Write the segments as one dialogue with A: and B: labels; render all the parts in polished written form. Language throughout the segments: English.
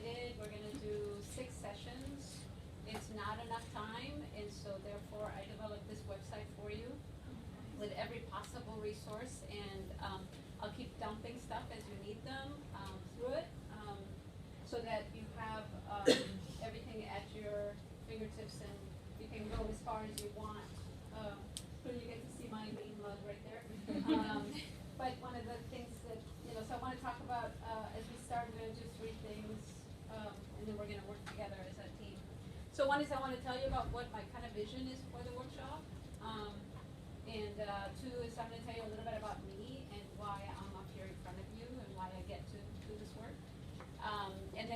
A: excited. We're going to do 6 sessions. It's not enough time, and so therefore I developed this website for you with every possible resource, and I'll keep dumping stuff as you need them through it, so that you have everything at your fingertips, and you can go as far as you want. So you get to see my mean mug right there. But one of the things that, so I want to talk about, as we start, we're going to do 3 things, and then we're going to work together as a team. So one is I want to tell you about what my kind of vision is for the workshop. And 2 is I'm going to tell you a little bit about me and why I'm up here in front of you and why I get to do this work. And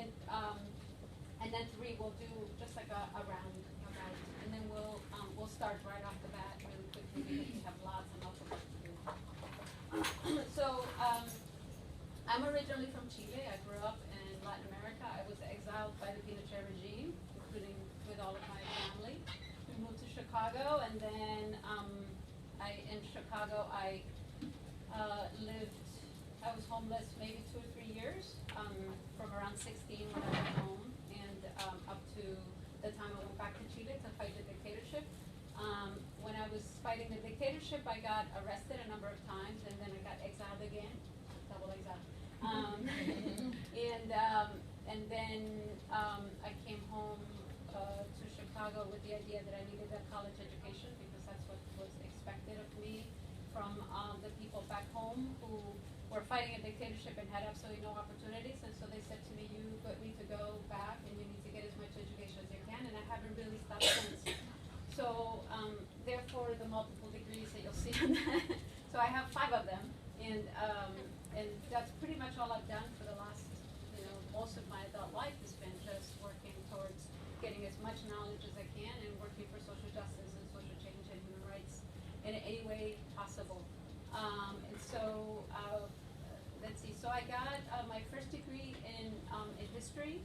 A: then 3, we'll do just like a round about, and then we'll start right off the bat really quickly because we have lots and lots of work to do. So I'm originally from Chile. I grew up in Latin America. I was exiled by the Pinochet regime, including with all of my family. We moved to Chicago, and then in Chicago I lived. I was homeless maybe 2 or 3 years, from around 16 when I went home, and up to the time I went back to Chile to fight the dictatorship. When I was fighting the dictatorship, I got arrested a number of times, and then I got exiled again, double exile. And then I came home to Chicago with the idea that I needed a college education because that's what was expected of me from the people back home who were fighting a dictatorship and had absolutely no opportunities. And so they said to me, you need to go back and you need to get as much education as you can. And I haven't really stopped since. So therefore, the multiple degrees that you'll see on that. So I have 5 of them, and that's pretty much all I've done for the last, most of my adult life has been just working towards getting as much knowledge as I can and working for social justice and social change and human rights in any way possible. And so let's see. So I got my first degree in history.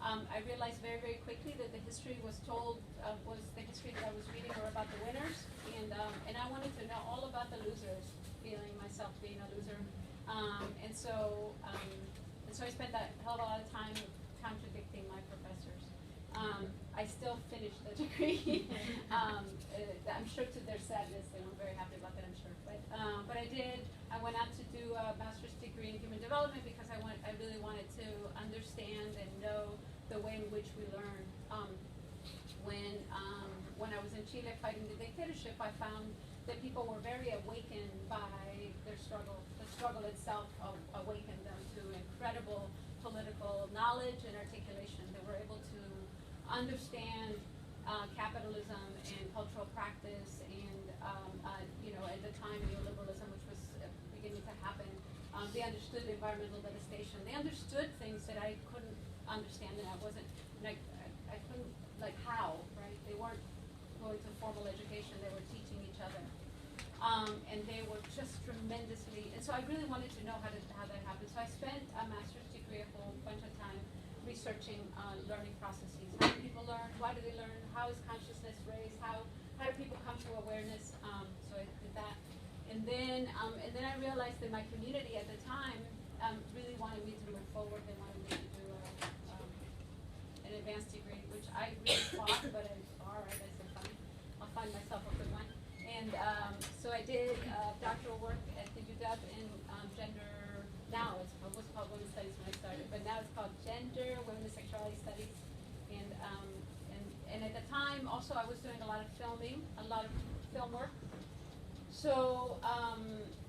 A: I realized very, very quickly that the history was the history that I was reading were about the winners, and I wanted to know all about the losers, feeling myself being a loser. And so I spent a hell of a lot of time contradicting my professors. I still finished the degree. I'm sure to their sadness, they weren't very happy about that, I'm sure. But I did. I went out to do a master's degree in human development because I really wanted to understand and know the way in which we learn. When I was in Chile fighting the dictatorship, I found that people were very awakened by their struggle. The struggle itself awakened them to incredible political knowledge and articulation. They were able to understand capitalism and cultural practice and at the time neoliberalism, which was beginning to happen. They understood environmental devastation. They understood things that I couldn't understand, and I wasn't I couldn't, like, how, right? They weren't going to formal education. They were teaching each other. And they were just tremendously, and so I really wanted to know how that happened. So I spent a master's degree, a whole bunch of time researching learning processes. How do people learn? Why do they learn? How is consciousness raised? How do people come to awareness? So I did that. And then I realized that my community at the time really wanted me to move forward. They wanted me to do an advanced degree, which I really fought, but I said, fine, I'll find myself a good one. And so I did doctoral work at the UW in gender. Now it was called Women's Studies when I started, but now it's called Gender, Women and Sexuality Studies. And at the time, also, I was doing a lot of filming, a lot of film work. So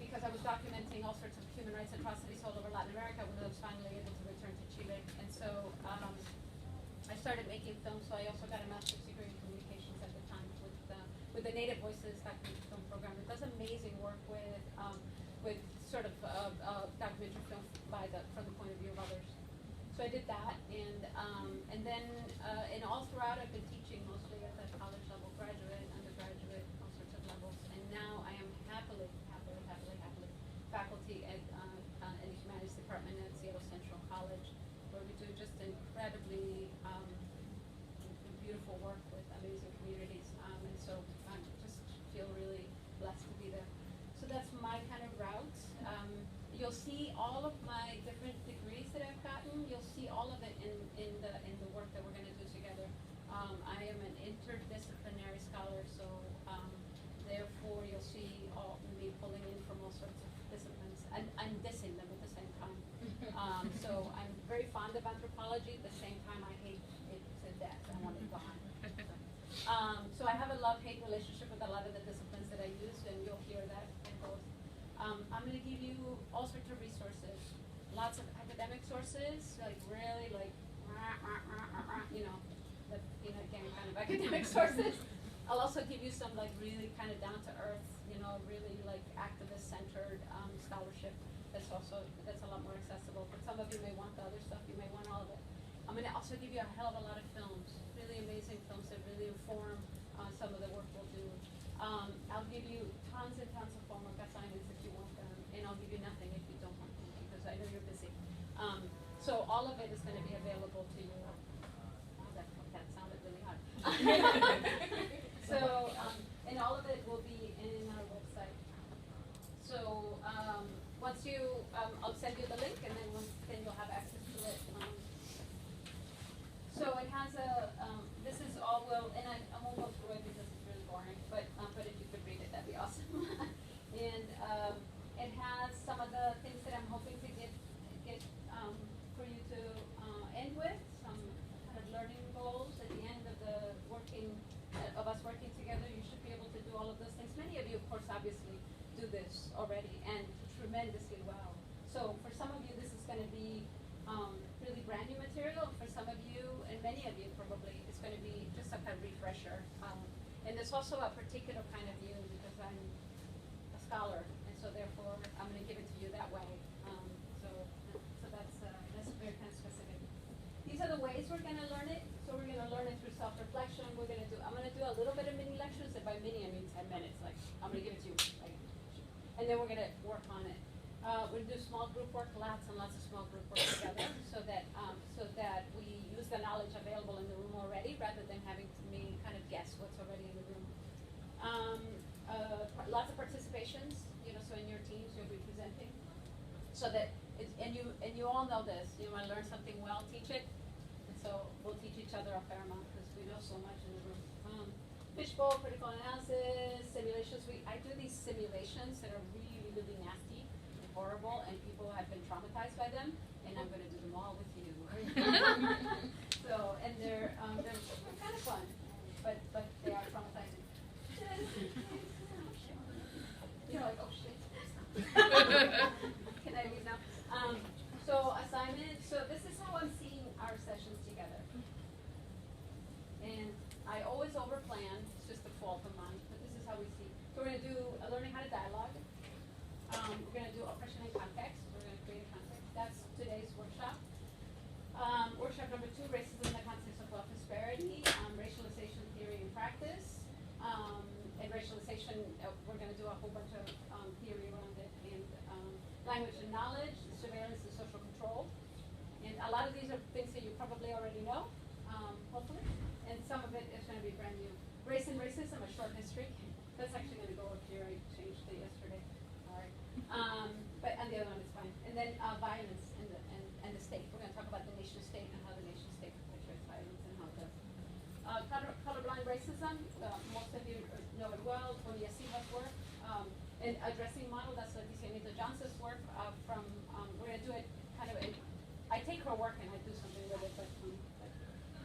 A: because I was documenting all sorts of human rights atrocities all over Latin America, when I was finally able to return to Chile, and so I started making films. So I also got a master's degree in communications at the time with the Native Voices documentary film program. It does amazing work with sort of documentary film from the point of view of others. So I did that, and then all throughout I've been teaching mostly at the college level, graduate, undergraduate, all sorts of levels, and now I am happily faculty at in the humanities department at Seattle Central College, where we do just incredibly beautiful work with amazing communities, and so I just feel really blessed to be there. So that's my kind of route. You'll see see all of my different degrees that I've gotten. You'll see all of it in the work that we're going to do together. I am an interdisciplinary scholar, so therefore you'll see me pulling in from all sorts of disciplines, and I'm dissing them at the same time. So I'm very fond of anthropology. At the same time, I hate it to death. I want it gone. So I have a love-hate relationship with a lot of the disciplines that I use, and you'll hear that in both. I'm going to give you all sorts of resources, lots of academic sources, like really like, you know, the peanut gang kind of academic sources. I'll also give you some like really kind of down to earth, you know, really like activist centered scholarship. That's a lot more accessible. But some of you may want the other stuff. You may want all of it. I'm going to also give you a hell of a lot of films, really amazing films that really inform some of the work we'll do. I'll give you tons and tons of homework assignments if you want them, and I'll give you nothing if you don't want them because I know you're busy. So all of it is going to be available to you. Oh, that sounded really hard. So, and all of it will be in our website. So once you, I'll send you the link, and then you'll have access to it. So it has a, this is all and I won't go through it because it's really boring, but if you could read it, that'd be awesome. And it has some of the things that I'm hoping to get for you to end with, some kind of learning goals at the end of of us working together. You should be able to do all of those things. Many of you, of course, obviously do this already, and tremendously well. So for some of you, this is going to be really brand new material. For some of you, and many of you probably, it's going to be just a kind of refresher. And there's also a particular kind of view because I'm a scholar, and so therefore I'm going to give it to you that way. So that's very kind of specific. These are the ways we're going to learn it. So we're going to learn it through self-reflection. I'm going to do a little bit of mini lectures, and by mini I mean 10 minutes. Like I'm going to give it to you, like, and then we're going to work on it. We'll do small group work, lots and lots of small group work together, so that we use the knowledge available in the room already, rather than having me kind of guess what's already in the room. Lots of participations, you know. So in your teams, you'll be presenting, so that and you all know this. You want to learn something well, teach it. And so we'll teach each other a fair amount because we know so much in the room. Fishbowl, critical analysis, simulations. I do these simulations that are really, really nasty and horrible, and people have been traumatized by them, and I'm going to do them all with you. So, and they're kind of fun, but they are traumatizing. You're like, oh shit. Can I leave now? So assignment. So this is how I'm seeing our sessions together. And I always overplan. It's just a fault of mine. But this is how we see. So we're going to do learning how to dialogue. We're going to do oppression and context. We're going to create a context. That's today's workshop. Workshop number 2, racism in the context of wealth disparity, racialization theory and practice. And racialization, we're going to do a whole bunch of theory around it. And language and knowledge, surveillance and social control. And a lot of these are things that you probably already know, hopefully. And some of it is going to be brand new. Race and racism, a short history. That's actually going to go up here. I changed it yesterday. All right. And the other one is fine. And then violence and the state. We're going to talk about the nation state and how the nation state perpetuates violence and how the colorblind racism. Most of you know it well. Tony Asiva's work. And addressing model. That's Leticia Nito Johnson's work. We're going to do it kind of. I take her work and I do something with it, but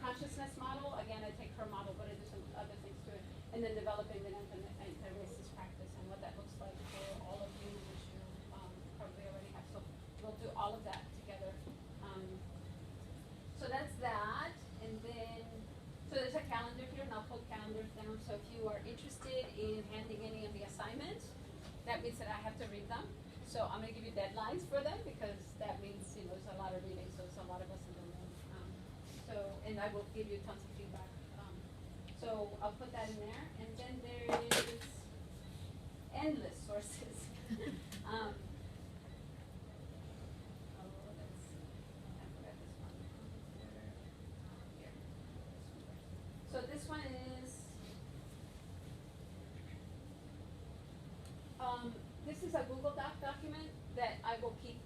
A: consciousness model, again, I take her model, but I do some other things to it. And then developing the anti-racist practice and what that looks like for all of you, which you probably already have. So we'll do all of that together. So that's that. And then, so there's a calendar here, and I'll put calendars down. So if you are interested in handing any of the assignments, that means that I have to read them. So I'm going to give you deadlines for them because that means, you know, there's a lot of reading, so there's a lot of us in the room. And I will give you tons of feedback. So I'll put that in there. And then there is endless sources. I forgot this one. Here. So this one is, this is a Google Doc document that I will keep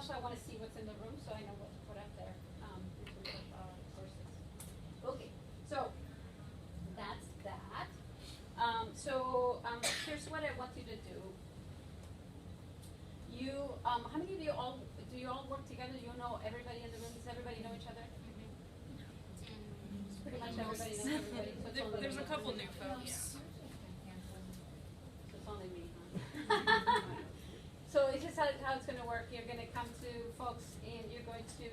A: also I want to see what's in the room so I know what to put up there in terms of sources. Okay, so that's that. Here's what I want you to do. How many of you all work together? You know everybody in the room? Does everybody know each other? Pretty much everybody knows everybody. So
B: There's a couple new folks.
A: So it's only me, huh? So it's just how it's going to work. You're going to come to folks and you're going to,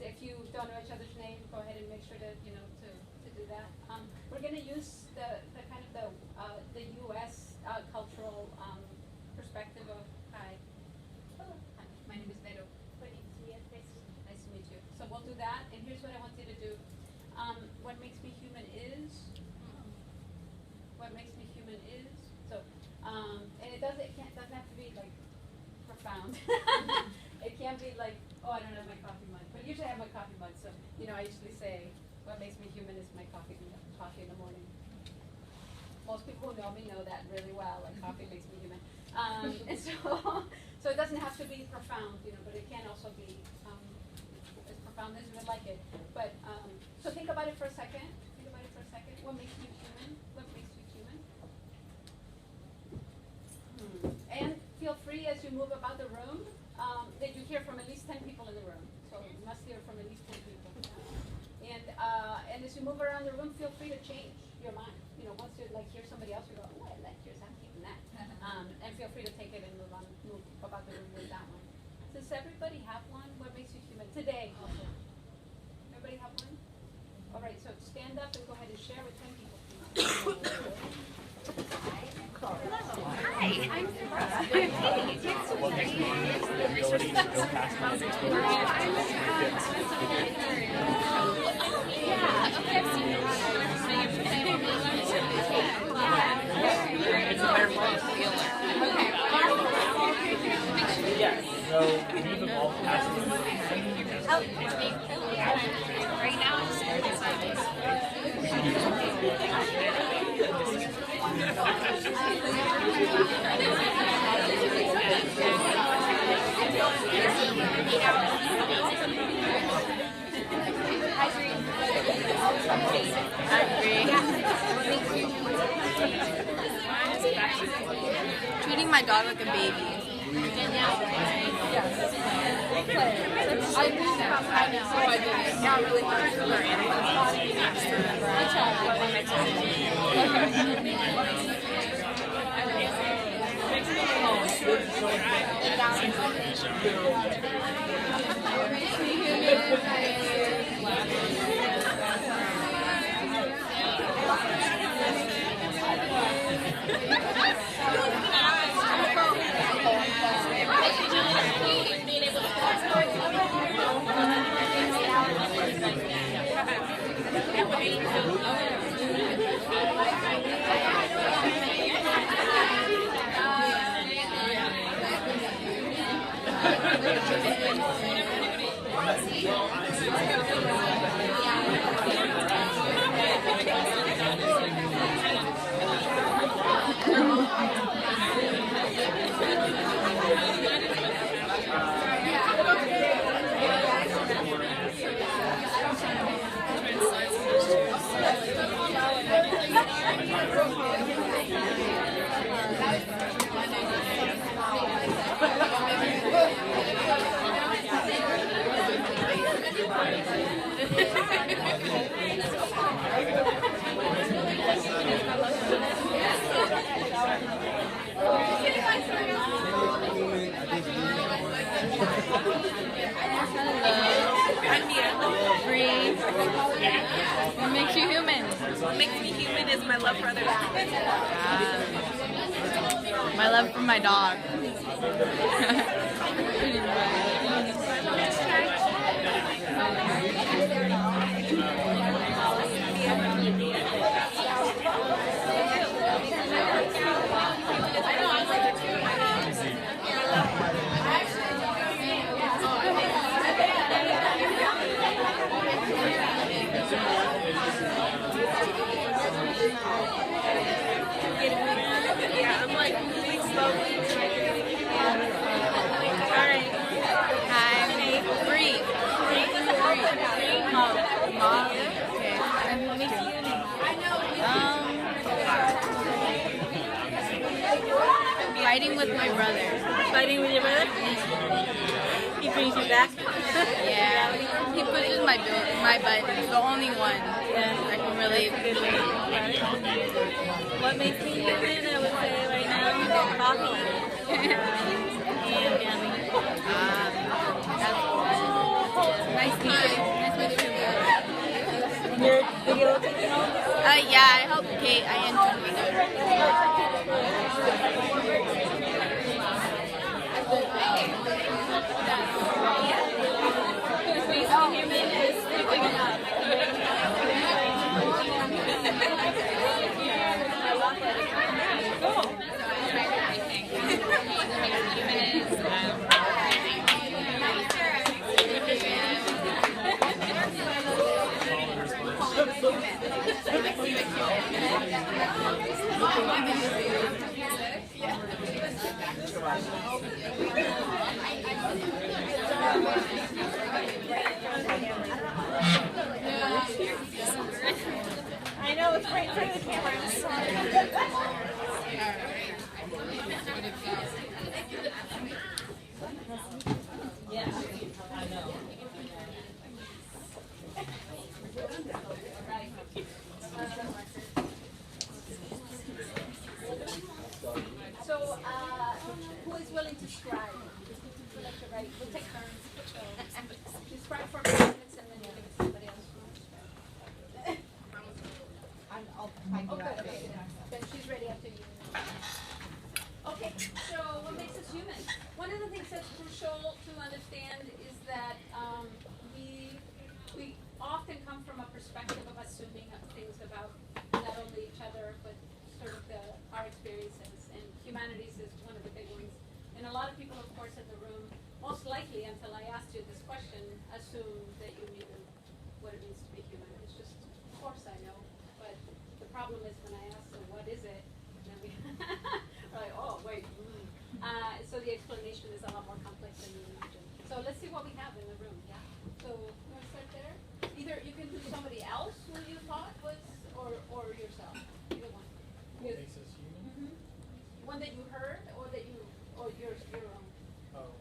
A: if you don't know each other's name, go ahead and make sure to do that. We're going to use the U.S. Cultural perspective of, hi, my name is Vero. Nice to meet you. So we'll do that, and here's what I want you to do. What makes me human is, so, and it doesn't have to be like profound. It can't be like, oh, I don't have my coffee mug, but usually I have my coffee mug, so, I usually say, what makes me human is my coffee in the morning. Most people who know me know that really well, like coffee makes me human. And so it doesn't have to be profound, but it can also be as profound as you would like it. But, so think about it for a second. What makes you human? What makes you human? And feel free as you move about the room that you hear from at least 10 people in the room. So you must hear from at least 10 people. And as you move around the room, feel free to change your mind. Once you hear somebody else, you go, oh, I like yours, I'm keeping that. And feel free to take it and move about the room with that one. Does everybody have one? What makes you human? Today. Everybody have one? All right, so stand up and go ahead and share with 10 people.
C: Hi, I'm Sarah.
D: Yes, so we've evolved past
C: Right now, I'm just treating my dog like a baby. I moved about 5 now, so I didn't. Yeah, really hard for her What makes you human?
B: What makes me human is my love for other people.
C: My love for my dog.
B: Yeah, I'm like moving slowly.
C: with my brother.
B: Fighting with your brother? He brings you back?
C: Yeah. He pushes my butt. He's the only one I can relate to.
B: What makes me human, I would say right now, coffee and gambling.
C: Nice time. Nice meeting you.
B: You're video taking over?
C: Yeah, I help Kate. I intern with her.
B: I know, it's right in front of the camera. I'm sorry. Yeah, I know.
A: So, who is willing to scribe? We'll let you write. We'll take turns. So, you scribe for 5 minutes and then you give it to somebody else. Okay. Then she's ready after you. Okay, so what makes us human? One of the things that's crucial to understand is that we often come from a perspective of assuming things about not only each other, but sort of our experiences. And humanities is one of the big ones. And a lot of people, of course, in the room, most likely, until I asked you this question, assume that you knew what it means to be human. It's just, of course I know. But the problem is when I ask, so what is it? Then we we're like, oh, wait. So the explanation is a lot more complex than you imagine. So let's see what we have in the room. Yeah. So you want to start there? Either you can do somebody else who you thought was, or yourself. Either one.
D: What makes us human?
A: One that you heard, or that you, or your own.
D: Oh,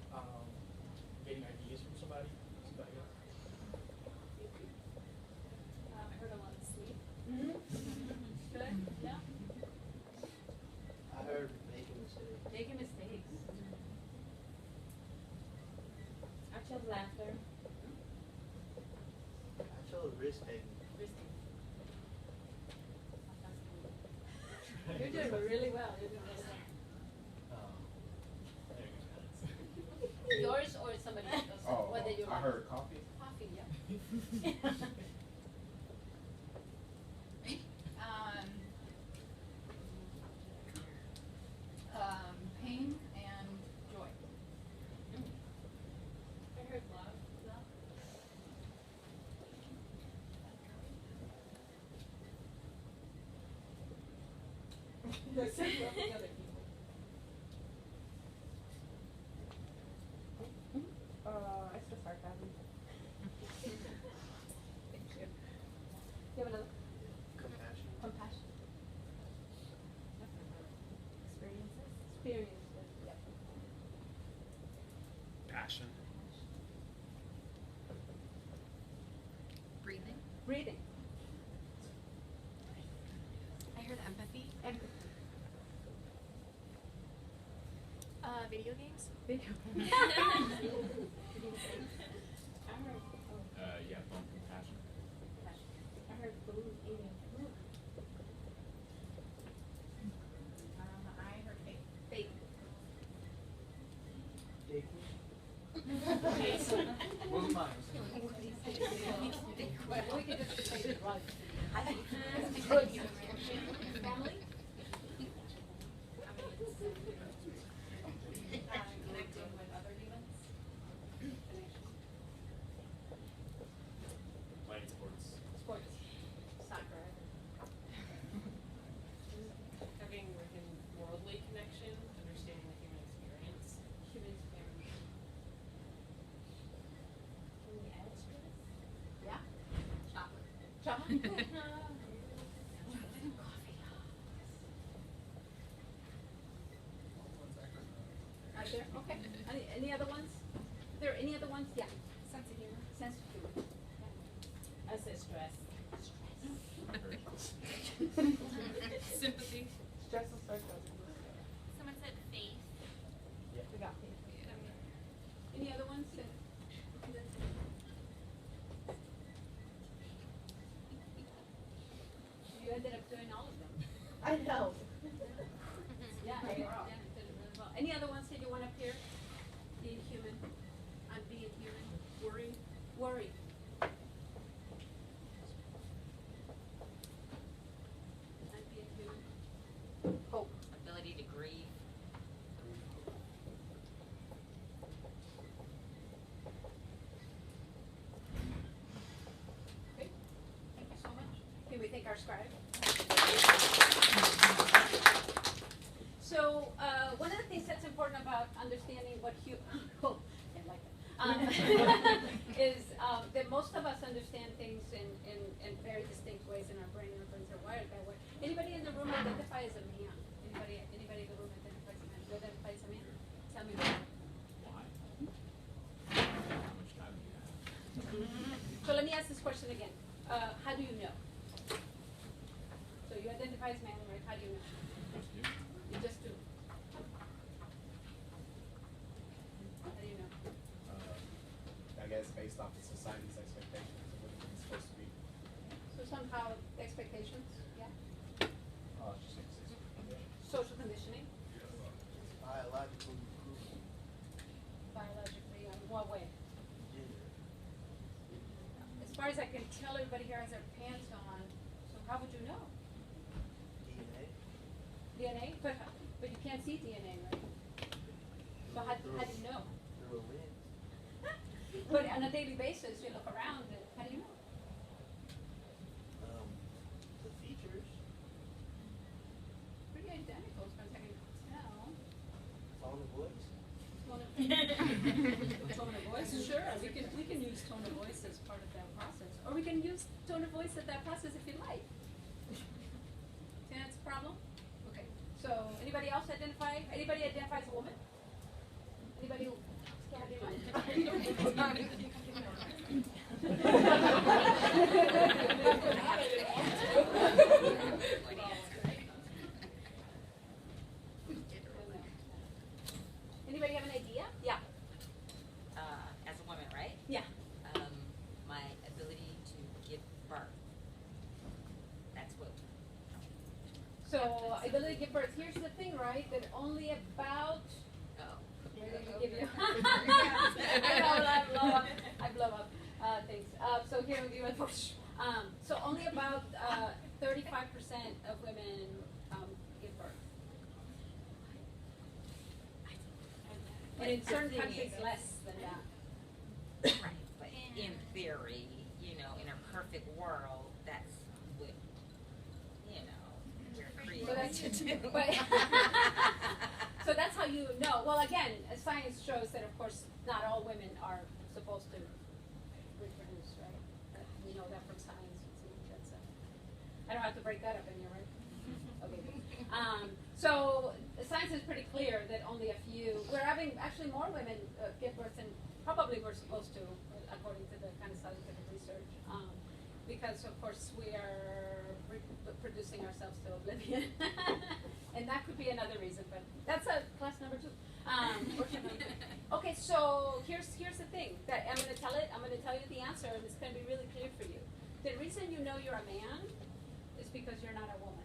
D: getting ideas from somebody else.
A: I heard a lot of sleep. Good. Yeah.
E: I heard making mistakes.
A: Making mistakes.
B: I chose laughter.
E: I chose risk taking.
A: You're doing really well. You're doing really well. Yours or somebody else's? Whether you
F: I heard coffee.
A: Coffee, yeah.
C: Pain and joy.
A: I heard love. Love. I said loving other people.
C: I said sarcasm.
A: Thank you. You have another?
E: Compassion.
A: Compassion.
C: Experiences.
A: Experiences. Yep.
F: Passion.
B: Breathing.
A: Breathing.
B: I heard empathy.
A: Empathy.
B: Video games.
A: Video. I heard.
F: Yeah, compassion.
A: I heard food. Eating.
C: I heard faith.
A: Faith.
E: Taking.
F: What was mine?
A: We could just say it right. Family.
C: Connecting with other humans.
F: Playing sports.
A: Sports. Soccer.
G: Having within worldly connection, understanding the human experience.
A: Human experience. Can we add to this? Yeah. Chocolate. Chocolate. Coffee. ones? You ended up doing all of them.
E: I know.
A: Yeah, yeah, did it really well. Any other ones that you want up here? Being human. I'm being human. Worry. Worry. I'm being human. Hope.
H: Ability to grieve.
A: Okay. Thank you so much. Can we thank our scribe? So, one of the things that's important about understanding what I like that. Is that most of us understand things in very distinct ways in our brain. Our brains are wired that way. Anybody in the room identify as a man? Anybody in the room identify as a man? You identify as a man? Tell me why.
F: Why? How much time do you have?
A: So let me ask this question again. How do you know? So you identify as man, right? How do you know?
F: Just you?
A: You just do. How do you know?
F: I guess based off of society's expectations of what it's supposed to be.
A: So somehow expectations, yeah?
F: Just exists.
A: Social conditioning,
E: Biological approval.
A: biologically, in what way?
E: Gender.
A: As far as I can tell, everybody here has their pants on, so how would you know?
E: DNA.
A: DNA? But you can't see DNA, right? So how do you know?
E: Through a lens.
A: But on a daily basis, you look around, and how do you know?
E: The features.
A: Pretty identical as far as I can tell.
E: Tone of voice.
A: Tone of voice, sure, we can use tone of voice as part of that process. Or we can use tone of voice at that process if you like. See, that's a problem? Okay, so anybody else identify, anybody identify as a woman? Anybody who can't Anybody have an idea? Yeah.
H: As a woman, right?
A: Yeah.
H: My ability to give birth. That's what.
A: So ability to give birth. Here's the thing, right? That only about give you. I blow up things. So here we go. So only about 35% of women give birth. And in certain countries, less than that.
H: Right, but in theory, in a perfect world, that's what, we're
A: So that's,
H: created to do.
A: but so that's how you know. Well, again, science shows that, of course, not all women are supposed to reproduce, right? We know that from science. That's I don't have to break that up in here, right? Okay. So science is pretty clear that only a few. We're having actually more women give birth than probably we're supposed to, according to the kind of scientific research, because of course we are producing ourselves to oblivion, and that could be another reason. But that's a class number 2. Okay, so here's the thing that I'm going to tell you the answer, and it's going to be really clear for you. The reason you know you're a man is because you're not a woman.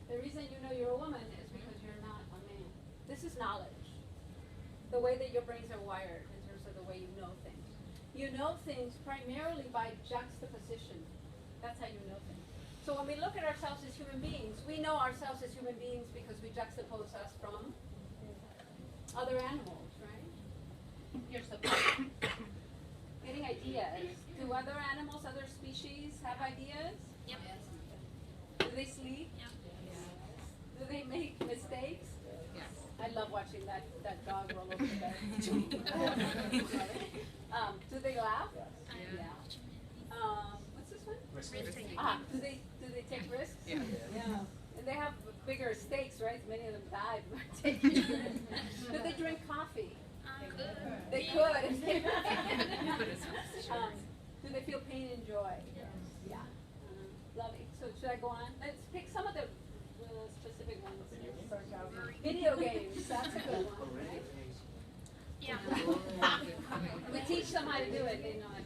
A: The reason you know you're a woman is because you're not a man. This is knowledge. The way that your brains are wired in terms of the way you know things. You know things primarily by juxtaposition. That's how you know things. So when we look at ourselves as human beings, we know ourselves as human beings because we juxtapose us from other animals, right? Here's the point. Getting ideas. Do other animals, other species have ideas?
B: Yep.
A: Do they sleep?
B: Yep.
A: Do they make mistakes?
H: Yes.
A: I love watching that dog roll over the bed. Do they laugh? Yeah. What's this one?
B: Risk-taking.
A: Do they take risks?
H: Yeah.
A: Yeah. And they have bigger stakes, right? Many of them died by taking risks. Do they drink coffee? They could. Do they feel pain and joy? Yeah. Lovely. So should I go on? Let's pick some of the specific ones. Video games. That's a good one, right? teach them how to do it, they know how to